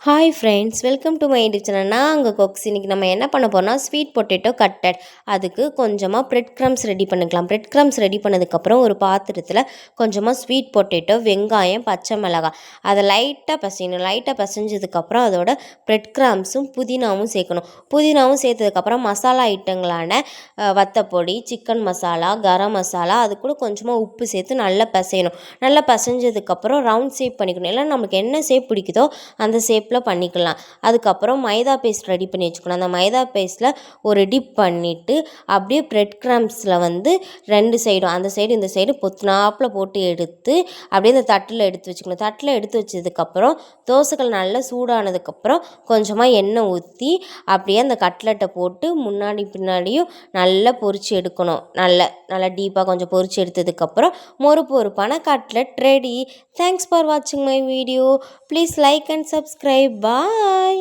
Hi friends, welcome to my YouTube channel. நான் அங்கே கொக்ஸ். இன்றைக்கி நம்ம என்ன பண்ண போகிறோம்னா ஸ்வீட் பொட்டேட்டோ கட்டட். அதுக்கு கொஞ்சமாக பிரெட் க்ரம்ஸ் ரெடி பண்ணிக்கலாம். பிரெட் க்ரம்ஸ் ரெடி பண்ணதுக்கப்புறம் ஒரு பாத்திரத்தில் கொஞ்சமாக ஸ்வீட் பொட்டேட்டோ, வெங்காயம், பச்சை மிளகாய் அதை லைட்டாக பிசையணும். லைட்டாக பிசைஞ்சதுக்கப்புறம் அதோட பிரெட் க்ரம்ஸும் புதினாவும் சேர்க்கணும். புதினாவும் சேர்த்ததுக்கப்புறம் மசாலா ஐட்டங்களான வத்தப்பொடி, சிக்கன் மசாலா, கரம் மசாலா, அது கூட கொஞ்சமாக உப்பு சேர்த்து நல்லா பிசையணும். நல்லா பிசைஞ்சதுக்கப்புறம் ரவுண்ட் ஷேப் பண்ணிக்கணும். இல்லை நம்மளுக்கு என்ன ஷேப் பிடிக்குதோ அந்த ஷேப்பில் பண்ணிக்கலாம். அதுக்கப்புறம் மைதா பேஸ்ட் ரெடி பண்ணி வச்சுக்கணும். அந்த மைதா பேஸ்ட்டில் ஒரு டிப் பண்ணிவிட்டு அப்படியே பிரெட் க்ரம்ஸில் வந்து ரெண்டு சைடும், அந்த சைடு இந்த சைடு பொத்துனாப்பில் போட்டு எடுத்து அப்படியே இந்த தட்டில் எடுத்து வச்சுக்கணும். தட்டில் எடுத்து வச்சதுக்கப்புறம் தோசைகள் நல்லா சூடானதுக்கப்புறம் கொஞ்சமாக எண்ணெய் ஊற்றி அப்படியே அந்த கட்லெட்டை போட்டு முன்னாடி பின்னாடியும் நல்லா பொரித்து எடுக்கணும். நல்லா டீப்பாக கொஞ்சம் பொரித்து எடுத்ததுக்கப்புறம் மொறுப்பான கட்லெட் ரெடி. தேங்க்ஸ் ஃபார் வாட்சிங் my video. Please like and subscribe. Bye.